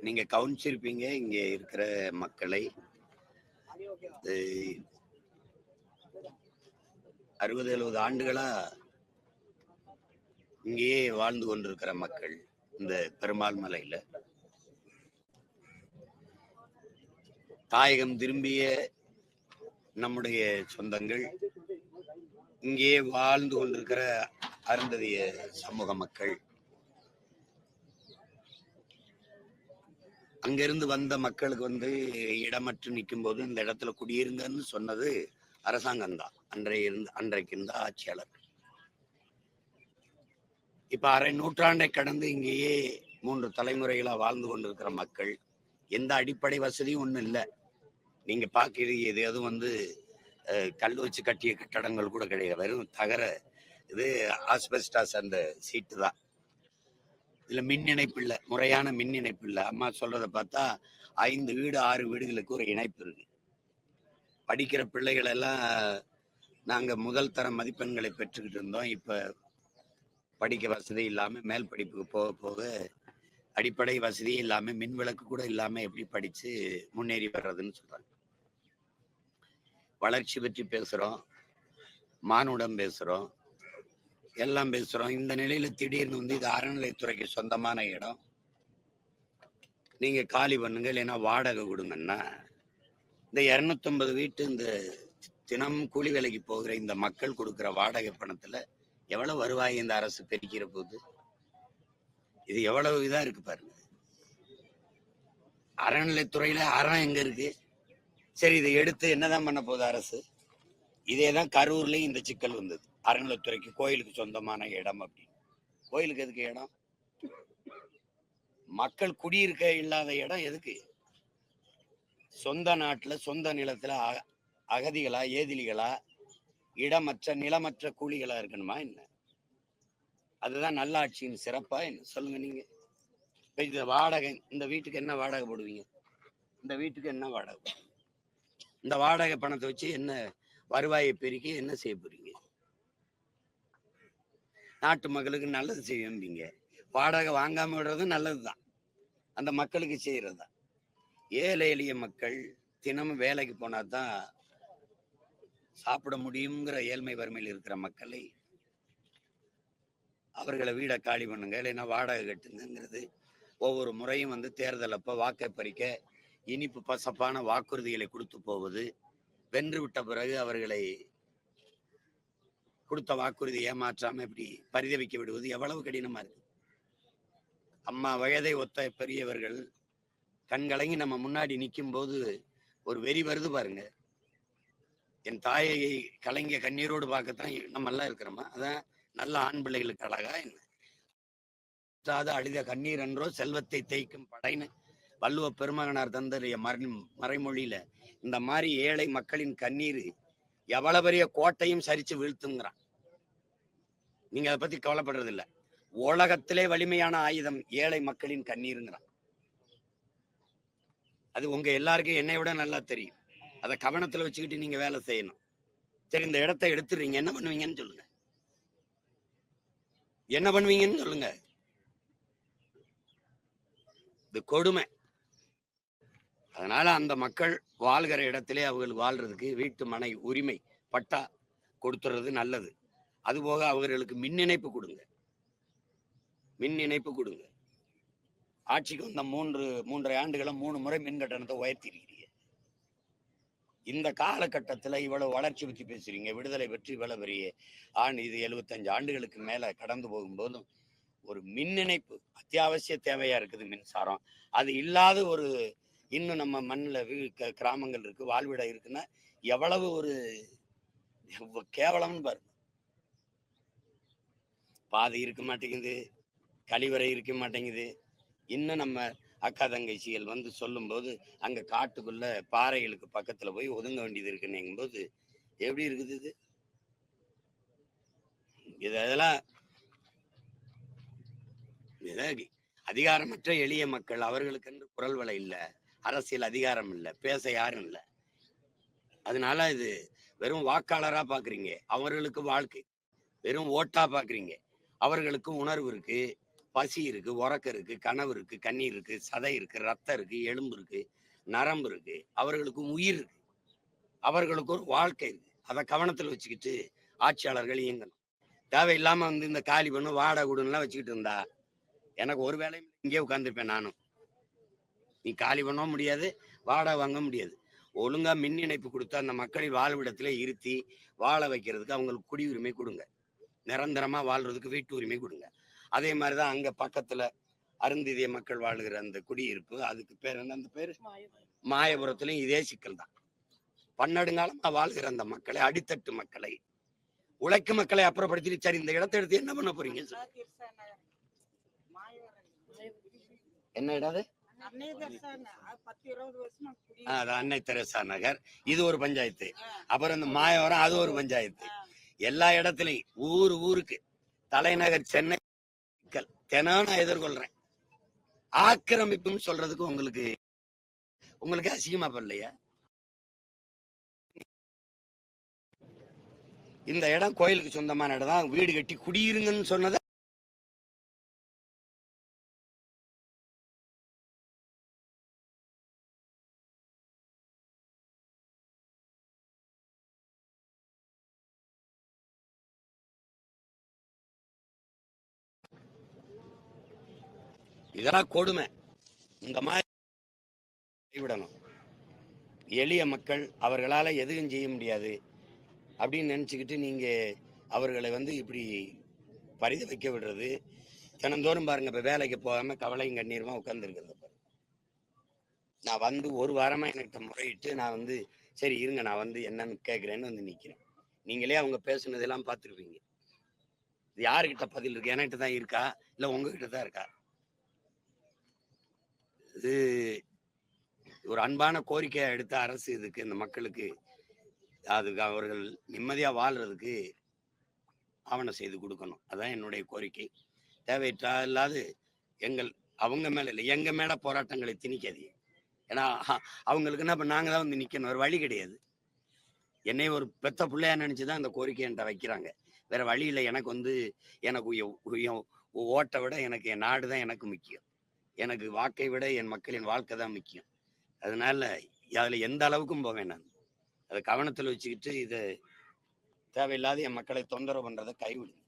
நீங்க கவனிச்சிருப்பீங்க இங்க இருக்கிற மக்களை 60-70 ஆண்டுகளா இங்கேயே வாழ்ந்து கொண்டிருக்கிற மக்கள் இந்த பெருமாள் மலையில தாயகம் திரும்பிய நம்முடைய சொந்தங்கள், இங்கேயே வாழ்ந்து கொண்டிருக்கிற அருந்ததிய சமூக மக்கள், அங்கிருந்து வந்த மக்களுக்கு இடமற்று நிற்கும் போது இந்த இடத்துல குடியிருங்கன்னு சொன்னது அரசாங்கம் தான். அன்றைக்கு இருந்த ஆட்சியாளர். இப்ப அரை நூற்றாண்டை கடந்து இங்கேயே 3 தலைமுறைகளா வாழ்ந்து கொண்டிருக்கிற மக்கள், எந்த அடிப்படை வசதியும் ஒண்ணும் இல்லை. நீங்க பாக்கிறீங்க, இது எதுவும் கல் வச்சு கட்டிய கட்டடங்கள் கூட கிடையாது. வெறும் தகர இது ஆஸ்பெஸ்டாஸ் அந்த சீட்டு தான். இதுல மின் இணைப்பு இல்லை, முறையான மின் இணைப்பு இல்லை. அம்மா சொல்றதை பார்த்தா 5 வீடு 6 வீடுகளுக்கு ஒரு இணைப்பு இருக்கு. படிக்கிற பிள்ளைகள் எல்லாம் நாங்க முதல் தர மதிப்பெண்களை பெற்றுக்கிட்டு இருந்தோம். இப்ப படிக்க வசதி இல்லாம மேல் படிப்புக்கு போக போக அடிப்படை வசதியே இல்லாம மின் விளக்கு கூட இல்லாம எப்படி படிச்சு முன்னேறி வர்றதுன்னு சொல்றாங்க. வளர்ச்சி பற்றி பேசுறோம், மானுடம் பேசுறோம், எல்லாம் பேசுறோம். இந்த நிலையில திடீர்னு இது அறநிலைத்துறைக்கு சொந்தமான இடம், நீங்க காலி பண்ணுங்க இல்லைன்னா வாடகை கொடுங்கன்னா, இந்த 250 வீட்டு இந்த தினம் கூலி வேலைக்கு போகிற இந்த மக்கள் கொடுக்கிற வாடகை பணத்துல எவ்வளவு வருவாய் இந்த அரசு பெருக்கிற போது? இது எவ்வளவு இதா இருக்கு பாருங்க. அறநிலைத்துறையில அறம் எங்க இருக்கு? சரி, இதை எடுத்து என்னதான் பண்ண போகுது அரசு? இதேதான் கரூர்லயும் இந்த சிக்கல் வந்தது. அறநிலைத்துறைக்கு கோயிலுக்கு சொந்தமான இடம் அப்படின்னு. கோயிலுக்கு எதுக்கு இடம்? மக்கள் குடியிருக்க இல்லாத இடம் எதுக்கு? சொந்த நாட்டுல சொந்த நிலத்துல அகதிகளா ஏதிலிகளா இடமற்ற நிலமற்ற கூலிகளா இருக்கணுமா என்ன? அதுதான் நல்லாட்சியின் சிறப்பா என்ன? சொல்லுங்க நீங்க. இந்த வாடகை, இந்த வீட்டுக்கு என்ன வாடகை போடுவீங்க? இந்த வீட்டுக்கு என்ன வாடகை? இந்த வாடகை பணத்தை வச்சு என்ன வருவாயை பெருக்கி என்ன செய்ய போறீங்க? நாட்டு மக்களுக்கு நல்லது செய்வீங்க. வாடகை வாங்காம விடுறது நல்லதுதான், அந்த மக்களுக்கு செய்யறதுதான். ஏழை எளிய மக்கள் தினமும் வேலைக்கு போனாதான் சாப்பிட முடியுங்கிற ஏழ்மை வறுமையில் இருக்கிற மக்களை அவர்களை வீடை காலி பண்ணுங்க இல்லைன்னா வாடகை கட்டுங்கிறது ஒவ்வொரு முறையும் தேர்தல் அப்ப வாக்கை பறிக்க இனிப்பு பசப்பான வாக்குறுதிகளை கொடுத்து போவது, வென்று விட்ட பிறகு அவர்களை கொடுத்த வாக்குறுதி ஏமாற்றாம இப்படி பரிதவிக்க விடுவது எவ்வளவு கடினமா இருக்கு. அம்மா வயதை ஒத்த பெரியவர்கள் கண்கலங்கி நம்ம முன்னாடி நிற்கும் போது ஒரு வெறி வருது பாருங்க. என் தாயை கலங்கிய கண்ணீரோடு பார்க்கத்தான் நம்ம எல்லாம் இருக்கிறோமா? அதான் நல்ல ஆண் பிள்ளைகளுக்கு அழகா என்ன? அழுத கண்ணீர் என்றோ செல்வத்தை தேய்க்கும் படைன்னு வள்ளுவ பெருமகனார் தந்தறிய மறைமொழியில இந்த மாதிரி ஏழை மக்களின் கண்ணீர் எவ்வளவு பெரிய கோட்டையும் சரிச்சு வீழ்த்துங்கிறான். நீங்க அதை பத்தி கவலைப்படுறது இல்லை. உலகத்திலே வலிமையான ஆயுதம் ஏழை மக்களின் கண்ணீருங்கிறான். அது உங்க எல்லாருக்கும் என்னை விட நல்லா தெரியும். அதை கவனத்துல வச்சுக்கிட்டு நீங்க வேலை செய்யணும். சரி, இந்த இடத்தை எடுத்துறீங்க, என்ன பண்ணுவீங்கன்னு சொல்லுங்க. என்ன பண்ணுவீங்கன்னு சொல்லுங்க. இது கொடுமை. அதனால அந்த மக்கள் வாழ்கிற இடத்திலே அவர்கள் வாழ்றதுக்கு வீட்டு மனை உரிமை பட்டா கொடுத்துறது நல்லது. அதுபோக அவர்களுக்கு மின் இணைப்பு கொடுங்க, மின் இணைப்பு கொடுங்க. ஆட்சிக்கு வந்த 3.5 ஆண்டுகளும் 3 முறை மின் கட்டணத்தை உயர்த்தி இருக்கிறீங்க. இந்த காலகட்டத்துல இவ்வளவு வளர்ச்சி பற்றி பேசுறீங்க, விடுதலை பற்றி இவ்வளவு பெரிய இது 75 ஆண்டுகளுக்கு மேல கடந்து போகும்போதும் ஒரு மின் இணைப்பு அத்தியாவசிய தேவையா இருக்குது. மின்சாரம் அது இல்லாத ஒரு இன்னும் நம்ம மண்ணில் கிராமங்கள் இருக்கு, வாழ்விடம் இருக்குன்னா எவ்வளவு ஒரு கேவலம்னு பாருங்க. பாதை இருக்க மாட்டேங்குது, கழிவறை இருக்க மாட்டேங்குது. இன்னும் நம்ம அக்கா தங்கச்சிகள் சொல்லும் போது அங்க காட்டுக்குள்ள பாறைகளுக்கு பக்கத்துல போய் ஒதுங்க வேண்டியது இருக்குன்னுங்கும் போது எப்படி இருக்குது இதெல்லாம்? அதிகாரமற்ற எளிய மக்கள், அவர்களுக்கு என்று குரல் வலை இல்லை, அரசியல் அதிகாரம் இல்லை, பேச யாரும் இல்லை. அதனால இது வெறும் வாக்காளரா பாக்குறீங்க, அவர்களுக்கு வாழ்க்கை வெறும் ஓட்டா பாக்குறீங்க. அவர்களுக்கு உணர்வு இருக்கு, பசி இருக்கு, உறக்கம் இருக்கு, கனவு இருக்கு, கண்ணீர் இருக்கு, சதை இருக்கு, ரத்தம் இருக்கு, எலும்பு இருக்கு, நரம்பு இருக்கு, அவர்களுக்கு உயிர் இருக்கு, அவர்களுக்கு ஒரு வாழ்க்கை இருக்கு. அதை கவனத்தில் வச்சுக்கிட்டு ஆட்சியாளர்கள் இயங்கணும். தேவையில்லாம வந்து இந்த காலி பண்ணு வாடகை கொடுன்னுலாம் வச்சுக்கிட்டு இருந்தா எனக்கு ஒரு வேலையும் இங்கே உட்காந்துருப்பேன் நானும். நீ காலி பண்ணவும் முடியாது, வாடகை வாங்க முடியாது. ஒழுங்கா மின் இணைப்பு கொடுத்து அந்த மக்களின் வாழ்விடத்துல இருத்தி வாழ வைக்கிறதுக்கு அவங்களுக்கு குடியுரிமை கொடுங்க. நிரந்தரமா வாழ்றதுக்கு வீட்டு உரிமை கொடுங்க. அதே மாதிரிதான் அங்க பக்கத்துல அருந்திதிய மக்கள் வாழ்கிற அந்த குடியிருப்பு, அதுக்கு பேர் என்ன, அந்த பேரு மாயபுரத்துலயும் இதே சிக்கல் தான். பன்னெடுங்காலமா வாழ்கிற அந்த மக்களை, அடித்தட்டு மக்களை, உழைக்கும் மக்களை அப்புறப்படுத்திட்டு சரி இந்த இடத்தை எடுத்து என்ன பண்ண போறீங்க? என்ன இடாது? அன்னை தெரசா நகர், இது ஒரு பஞ்சாயத்து. அப்புறம் இந்த மாயவரம், அது ஒரு பஞ்சாயத்து. எல்லா இடத்துலையும் ஊருக்கு தலைநகர் சென்னை தினம் நான் எதிர்கொள்றேன். ஆக்கிரமிப்புன்னு சொல்றதுக்கு உங்களுக்கு அசிங்கமா பண்ணலையா? இந்த இடம் கோயிலுக்கு சொந்தமான இடம் தான், வீடு கட்டி குடியிருங்கன்னு சொன்னதை இதெல்லாம் கொடுமை. இந்த மாதிரி விடணும். எளிய மக்கள் அவர்களால எதுவும் செய்ய முடியாது அப்படின்னு நினைச்சுக்கிட்டு நீங்க அவர்களை வந்து இப்படி பரித வைக்க விடுறது. தினந்தோறும் பாருங்க, இப்ப வேலைக்கு போகாம கவலையும் கண்ணீருமா உட்கார்ந்துருக்கிறது. நான் வந்து ஒரு வாரமா எனக்கு முறையிட்டு நான் வந்து சரி இருங்க நான் வந்து என்னன்னு கேட்கிறேன்னு வந்து நிக்கிறேன். நீங்களே அவங்க பேசுனதெல்லாம் பார்த்துருப்பீங்க. இது யாருக்கிட்ட பதில் இருக்கு? என்கிட்ட தான் இருக்கா இல்ல உங்ககிட்ட தான் இருக்கா? இது ஒரு அன்பான கோரிக்கையா எடுத்த அரசு இதுக்கு இந்த மக்களுக்கு அதுக்கு அவர்கள் நிம்மதியா வாழ்றதுக்கு ஆவணம் செய்து கொடுக்கணும். அதான் என்னுடைய கோரிக்கை. தேவையற்றா இல்லாது அவங்க மேல இல்லை, எங்க மேல போராட்டங்களை திணிக்காதீங்க. ஏன்னா அவங்களுக்கு என்ன, நாங்க தான் வந்து நிக்கணும், ஒரு வழி கிடையாது. என்னை ஒரு பெத்த பிள்ளையா நினைச்சுதான் அந்த கோரிக்கை என்கிட்ட வைக்கிறாங்க. வேற வழி இல்லை. எனக்கு ஓட்டை விட எனக்கு என் நாடு தான் எனக்கு முக்கியம். எனக்கு வாக்கை விட என் மக்களின் வாழ்க்கை தான் முக்கியம். அதனால அதுல எந்த அளவுக்கும் போவேன் நான். அதை கவனத்தில் வச்சுக்கிட்டு இதை தேவையில்லாத என் மக்களை தொந்தரவு பண்றதை கைவிடுங்க.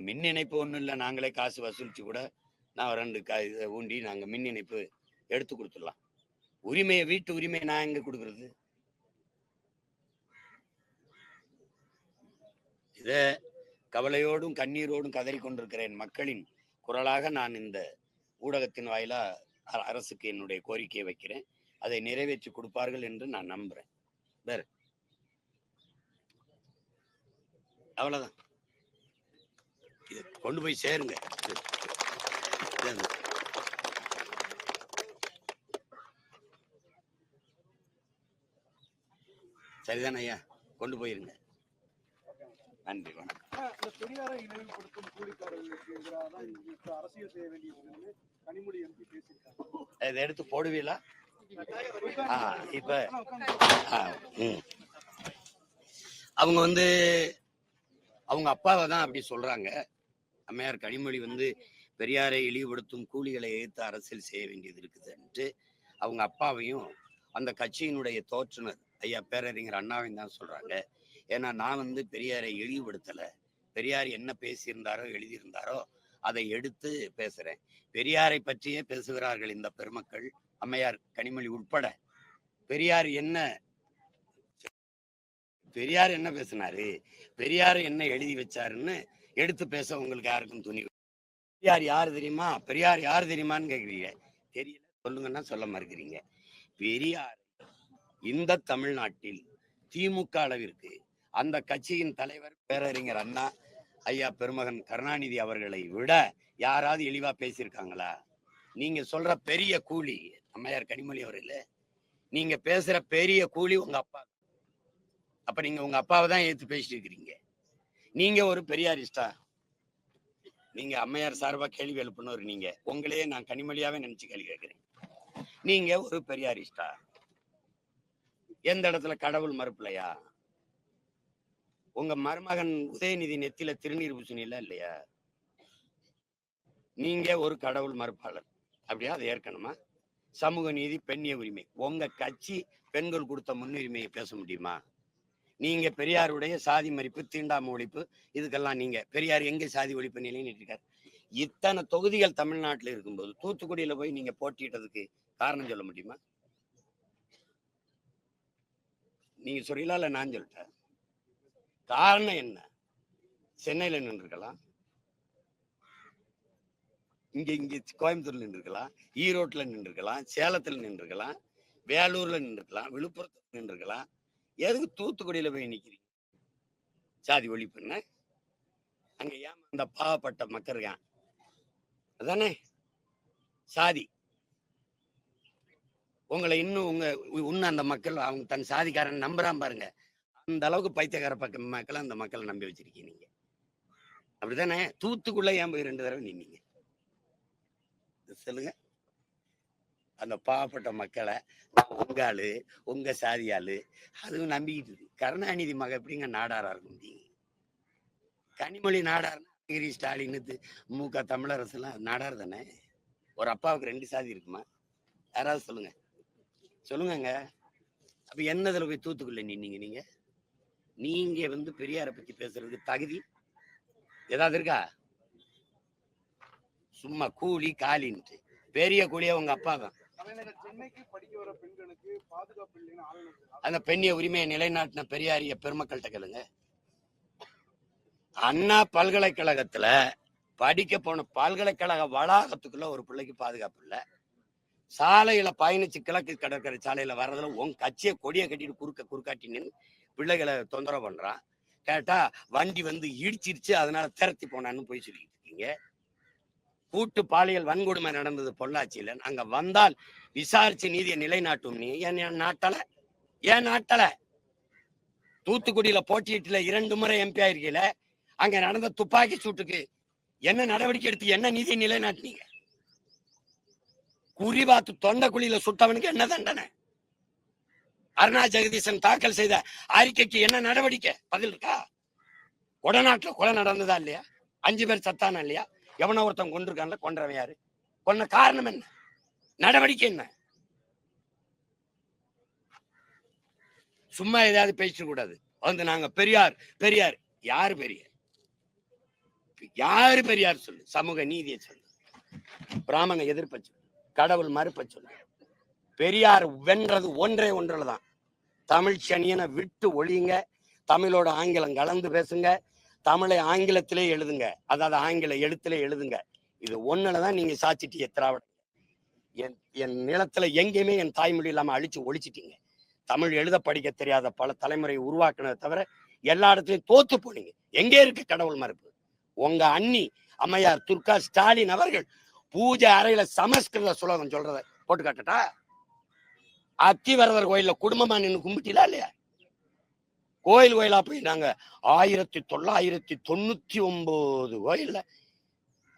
மின் இணைப்பு ஒன்றும் இல்லை, நாங்களே காசு வசூலிச்சு கூட நான் 2 இதை ஊண்டி நாங்க மின் இணைப்பு எடுத்து கொடுத்துடலாம். உரிமையை, வீட்டு உரிமையை நான் எங்க கொடுக்கறது? இத கவலையோடும் கண்ணீரோடும் கதறி கொண்டிருக்கிற என் மக்களின் குரலாக நான் இந்த ஊடகத்தின் வாயிலா அரசுக்கு என்னுடைய கோரிக்கையை வைக்கிறேன். அதை நிறைவேற்றி கொடுப்பார்கள் என்று நான் நம்புறேன். வேற அவ்வளவுதான். இதை கொண்டு போய் சேருங்க. சரிதானே ஐயா? கொண்டு போயிருங்க. நன்றி, வணக்கம். பெரியாரை இழிவுபடுத்தும் கூலிக்காரர்களுக்கு எதிராக அரசியல் செய்ய வேண்டியது கனிமொழி எம்பி பேசியிருக்காங்க. இதை எடுத்து போடுவீங்களா? இப்ப அவங்க வந்து அவங்க அப்பாவை தான் அப்படி சொல்றாங்க. அம்மையார் கனிமொழி வந்து பெரியாரை இழிவுபடுத்தும் கூலிகளை எதிர்த்து அரசியல் செய்ய வேண்டியது இருக்குதுன்ட்டு அவங்க அப்பாவையும் அந்த கட்சியினுடைய தோற்றுனர் ஐயா பேரறிஞர் அண்ணாவையும் தான் சொல்றாங்க. ஏன்னா நான் வந்து பெரியாரை இழிவுபடுத்தல. பெரியார் என்ன பேசியிருந்தாரோ எழுதியிருந்தாரோ அதை எடுத்து பேசுறேன். பெரியாரை பற்றியே பேசுகிறார்கள் இந்த பெருமக்கள், அம்மையார் கனிமொழி உட்பட. பெரியார் என்ன பேசினாரு, பெரியார் என்ன எழுதி வச்சாருன்னு எடுத்து பேச உங்களுக்கு யாருக்கும் துணிவு. பெரியார் யாரு தெரியுமா, பெரியார் யாரு தெரியுமான்னு கேக்குறீங்க. தெரியல, சொல்லுங்கன்னா சொல்ல மறுக்கிறீங்க. பெரியார் இந்த தமிழ்நாட்டில் திமுக அளவிற்கு அந்த கட்சியின் தலைவர் பேரறிஞர் அண்ணா ஐயா பெருமகன் கருணாநிதி அவர்களை விட யாராவது இழிவா பேசியிருக்காங்களா? நீங்க சொல்ற பெரிய கூலி அம்மையார் கனிமொழி அவர்களே, நீங்க பேசுற பெரிய கூலி உங்க அப்பா. அப்ப நீங்க உங்க அப்பாவை தான் ஏத்து பேசிட்டு இருக்கிறீங்க. நீங்க ஒரு பெரியாரிஸ்டா? நீங்க அம்மையார் சார்பா கேள்வி எழுப்பினவர் நீங்க. உங்களையே நான் கனிமொழியாவே நினைச்சு கேள்வி கேட்கிறேன். நீங்க ஒரு பெரியாரிஸ்டா? எந்த இடத்துல கடவுள் மறுப்பில்லையா? உங்க மருமகன் உதயநிதி நெத்தில திருநீர் பூசணில இல்லையா? நீங்க ஒரு கடவுள் மறுப்பாளர், அப்படியா? அதை ஏற்கனமா? சமூக நீதி, பெண்ணிய உரிமை, உங்க கட்சி பெண்கள் கொடுத்த முன்னுரிமையை பேச முடியுமா? நீங்க பெரியாருடைய சாதி மறிப்பு, தீண்டாமை ஒழிப்பு, இதுக்கெல்லாம் நீங்க பெரியார் எங்க சாதி ஒழிப்பு நிலைநிட்டு இருக்காரு? இத்தனை தொகுதிகள் தமிழ்நாட்டில் இருக்கும்போது தூத்துக்குடியில போய் நீங்க போட்டிட்டதுக்கு காரணம் சொல்ல முடியுமா? நீங்க சொல்றீங்களா இல்ல நான் சொல்லிட்டேன்? காரணம் என்ன? சென்னையில நின்று இருக்கலாம், இங்க கோயம்புத்தூர்ல நின்று இருக்கலாம், ஈரோட்ல நின்று இருக்கலாம், சேலத்துல நின்று இருக்கலாம், வேலூர்ல நின்று இருக்கலாம், விழுப்புரத்துல நின்று இருக்கலாம். எதுக்கு தூத்துக்குடியில போய் நிக்கிறீங்க? சாதி ஒழிப்புன்னு அங்க ஏன் அந்த பாவப்பட்ட மக்கள் இருக்கான் அதானே சாதி. உங்களை இன்னும் அந்த மக்கள் அவங்க தன் சாதிக்காரன் நம்புறான் பாருங்க. அந்த அளவுக்கு பைத்தியக்கார மக்களை அந்த மக்களை நம்பி வச்சிருக்கீங்க நீங்க, அப்படித்தானே? தூத்துக்குள்ள ஏன் போய் 2 தடவை நின்னீங்க சொல்லுங்க? அந்த பாவப்பட்ட மக்களை உங்க ஆளு, உங்க சாதியாளு அதுவும் நம்பிக்கிட்டு இருக்கு. கருணாநிதி மக எப்படிங்க நாடாரா இருக்க முடியும்? கனிமொழி நாடார், ஸ்டாலின், மு.க. தமிழரசு எல்லாம் நாடார் தானே. ஒரு அப்பாவுக்கு 2 சாதி இருக்குமா? யாராவது சொல்லுங்க, சொல்லுங்க. அப்ப என்னதுல போய் தூத்துக்குள்ள நின்னீங்க? நீங்க பெரியாரை பத்தி பேசுறதுக்கு தகுதி ஏதாவது இருக்கா? சும்மா கூலி காலின்ட்டு. பெரிய கூலியா உங்க அப்பா தான். சென்னைக்கு படிக்க வர பெண்களுக்கு பாதுகாப்பு இல்லைன்னு ஆளுநர் அந்த பெண்ணிய உரிமையை நிலைநாட்டின பெரியாரிய பெருமக்கள்கிட்ட கேளுங்க. அண்ணா பல்கலைக்கழகத்துல படிக்க போன பல்கலைக்கழக வளாகத்துக்குள்ள ஒரு பிள்ளைக்கு பாதுகாப்பு இல்லை. சாலையில பயணிச்சு கிழக்கு கடற்கரை சாலையில வர்றதுல உன் கட்சியை கொடியை கட்டிட்டு குறுக்காட்டி நின்று பிள்ளைகளை தொந்தரவு பண்றான். கேட்டா வண்டி இடிச்சிருச்சு, அதனால திரத்தி போனான்னு போய் சொல்லிட்டு இருக்கீங்க. கூட்டு பாலியல் வன்கொடுமை நடந்தது பொள்ளாச்சியில. அங்க வந்தால் விசாரிச்சு நீதியை நிலைநாட்டும். நீ ஏன் நாட்டல? தூத்துக்குடியில போட்டியிட்டுல 2 முறை எம்பி ஆயிருக்கீல. அங்க நடந்த துப்பாக்கி சூட்டுக்கு என்ன நடவடிக்கை எடுத்து என்ன நீதியை நிலைநாட்டினீங்க? குறிபாத்து தொண்டக்குழியில சுட்டவனுக்கு என்ன தண்டனை? அருணா ஜெகதீசன் தாக்கல் செய்த அறிக்கைக்கு என்ன நடவடிக்கை? பதில் இருக்கா? கொடநாட்டுல கொலை நடந்ததா இல்லையா? 5 பேர் சத்தானா இல்லையா? எவனோ ஒருத்தன் கொண்டிருக்கான்ல, கொன்றவன் யாரு? கொன்ன காரணம் என்ன? நடவடிக்கை என்ன? சும்மா ஏதாவது பேச கூடாது. நாங்க பெரியார் பெரியார். யாரு பெரியார்? யாரு பெரியார் சொல்லு. சமூக நீதியை சொல்லு, பிராமண எதிர்ப்ப சொல்லு, கடவுள் மறுப்ப சொல்லு. பெரியார் வென்றது ஒன்றுலதான். தமிழ் சனியனை விட்டு ஒழியுங்க. தமிழோட ஆங்கிலம் கலந்து பேசுங்க. தமிழை ஆங்கிலத்திலே எழுதுங்க, அதாவது ஆங்கில எழுத்திலே எழுதுங்க. இது ஒண்ணுலதான் நீங்க சாச்சிட்டீங்க திராவிட. என் நிலத்துல எங்கேயுமே என் தாய்மொழி இல்லாம அழிச்சு ஒழிச்சிட்டீங்க. தமிழ் எழுத படிக்க தெரியாத பல தலைமுறை உருவாக்குனதை தவிர எல்லா இடத்துலயும் தோத்து போனீங்க. எங்கே இருக்கு கடவுள் மறுப்பு? உங்க அண்ணி அம்மையார் துர்கா ஸ்டாலின் அவர்கள் பூஜை அறையில சமஸ்கிருத சுலோகம் சொல்றத போட்டு காட்டட்டா? அத்திவரதர் கோயில்ல குடும்பமா நின்று கும்பிட்டீங்களா இல்லையா? கோயிலா போய் நாங்க 1999 கோயில்ல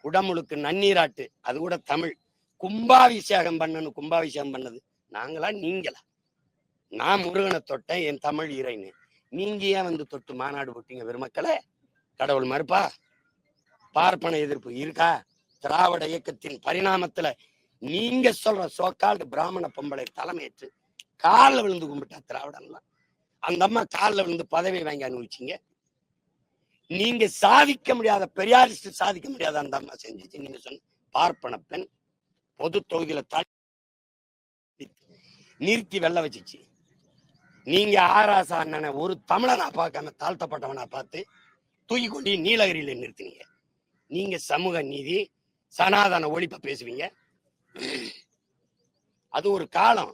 குடமுழுக்கு நன்னீராட்டு, அது கூட தமிழ் கும்பாபிஷேகம் பண்ணது நாங்களா நீங்களா? நான் முருகனை தொட்டேன், என் தமிழ் இறைன்னு. நீங்க ஏன் தொட்டு மாநாடு போட்டீங்க? பெருமக்களே, கடவுள் மறுப்பா? பார்ப்பன எதிர்ப்பு இருக்கா? திராவிட இயக்கத்தின் பரிணாமத்துல நீங்க சொல்ற சோக்கால் பிராமண பொம்பளை தலைமையேற்று காலில் விழுந்து கும்பிட்டா திராவிடம்லாம். அந்த அம்மா காலில் விழுந்து பதவி வாங்கி அனுபவிச்சிங்க. நீங்க சாதிக்க முடியாத, பெரியாரிஸ்ட் சாதிக்க முடியாத அந்த அம்மா செஞ்சிச்சு. நீங்க சொன்ன பார்ப்பன பெண் பொது தொகுதியில நிறுத்தி வெள்ள வச்சிச்சு. நீங்க ஆராசா அண்ணனை ஒரு தமிழனா பார்க்காம தாழ்த்தப்பட்டவனா பார்த்து தூக்கி கொண்டு நீலகிரியில நிறுத்தினீங்க. நீங்க சமூக நீதி, சனாதன ஒழிப்ப பேசுவீங்க. அது ஒரு காலம்.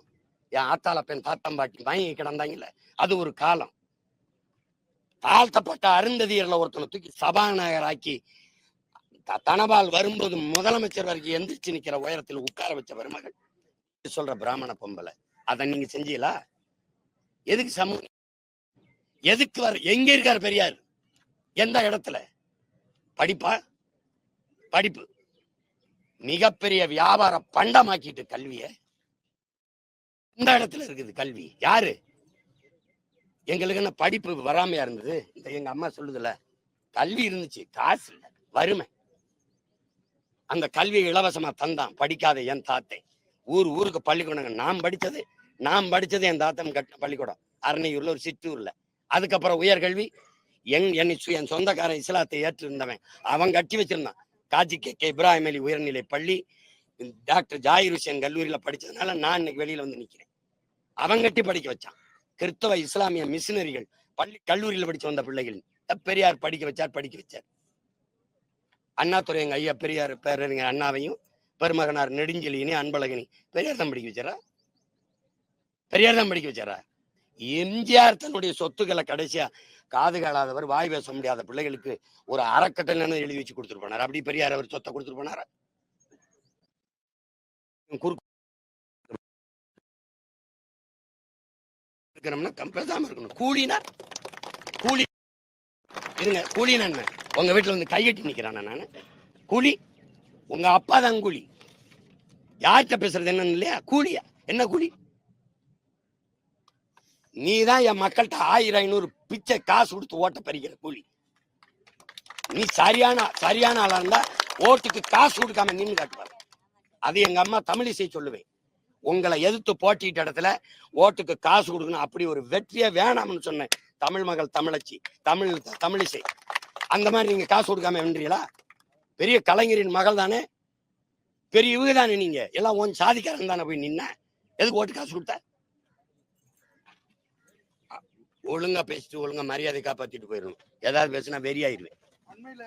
என் ஆத்தாள பெண் தாத்தம்பாட்டி வாங்கி கிடந்தாங்கல்ல, அது ஒரு காலம். தாழ்த்தப்பட்ட அருந்ததியர்ல ஒருத்தனை தூக்கி சபாநாயகராக்கி தனபால் வரும்போது முதலமைச்சர் வரைக்கும் எந்திரிச்சு நிக்கிற உயரத்தில் உட்கார வச்ச பெருமகள் சொல்ற பிராமண பொம்பளை. அதை நீங்க செஞ்சீங்களா? எதுக்கு சமூக, எதுக்கு எங்க இருக்காரு பெரியார்? எந்த இடத்துல? படிப்பு மிகப்பெரிய வியாபார பண்டமாக்கிட்டு கல்விய இந்த இடத்துல இருக்குது. கல்வி யாரு? எங்களுக்கு என்ன படிப்பு வராமையா இருந்தது? இந்த எங்க அம்மா சொல்லுதுல, கல்வி இருந்துச்சு, காசு இல்லை, வறுமை. அந்த கல்வியை இலவசமா தந்தான் படிக்காத என் தாத்தை. ஊருக்கு பள்ளிக்கூடம் நான் படிச்சது என் தாத்தன் கட்டின பள்ளிக்கூடம் அரணையூர்ல, ஒரு சிற்றூர்ல. அதுக்கப்புறம் உயர்கல்வி என் சொந்தக்காரன் இஸ்லாத்தை ஏற்று இருந்தவன் அவன் கட்டி வச்சிருந்தான். காஜி கே இப்ராஹிம் அலி உயர்நிலை பள்ளி, டாக்டர் ஜாகிர் ஹுசேன் கல்லூரியில படிச்சதுனால நான் இன்னைக்கு வெளியில வந்து நிக்கிறேன். அவன் கட்டி படிக்க வச்சான். கிறிஸ்தவ இஸ்லாமிய மிஷினரிகள் கல்லூரியில படிச்சு வந்த பிள்ளைகள் பெரியார் படிக்க வச்சார். அண்ணாதுரை எங்க ஐயா பெரியார் பேரறிஞர் அண்ணாவையும் பெருமகனார் நெடுஞ்செழியனையும் அன்பழகனி பெரியார் தான் படிக்க வச்சாரா? எம்ஜிஆர் தன்னுடைய சொத்துக்களை கடைசியா காது காலாதவர், வாய் பேச முடியாத பிள்ளைகளுக்கு ஒரு அறக்கட்டளை எழுதி வச்சு கொடுத்துட்டு போனார். அப்படி பெரியார் அவர் சொத்தை கொடுத்துட்டு போனாரா? பேசாம இருக்கணும். கூலினா இருங்க, கூலினா என்ன? உங்க வீட்டுல வந்து கையெட்டி நிக்கிறானா? நானு கூலி? உங்க அப்பா தான் கூலி. யார்கிட்ட பேசுறது என்னன்னு இல்லையா? கூலியா? என்ன கூலி? நீதான் என் மக்கள்கிட்ட 1000-500 பிச்சை காசு கொடுத்து ஓட்ட பறிக்கிற கூலி. நீ சரியான ஆளா இருந்தா ஓட்டுக்கு காசு கொடுக்காம நின்று காட்டுவார். அது எங்க அம்மா தமிழிசை சொல்லுவேன். உங்களை எதிர்த்து போட்டிட்ட இடத்துல ஓட்டுக்கு காசு கொடுக்கணும், அப்படி ஒரு வெற்றியே வேணாம்னு சொன்னேன். தமிழ் மகள் தமிழச்சி தமிழிசை. அந்த மாதிரி நீங்க காசு கொடுக்காம வென்றீங்களா? பெரிய கலைஞரின் மகள் தானே, பெரிய இவங்க தானே. நீங்க எல்லாம் உன் சாதிக்காரன் தானே போய் நின்ன. எதுக்கு ஓட்டு காசு கொடுத்த? ஒழுங்கா பேசிட்டு ஒழுங்கா மரியாதை காப்பாத்திட்டு போயிடணும். ஏதாவது பேசினா வெறியாயிருவேன். அண்மையில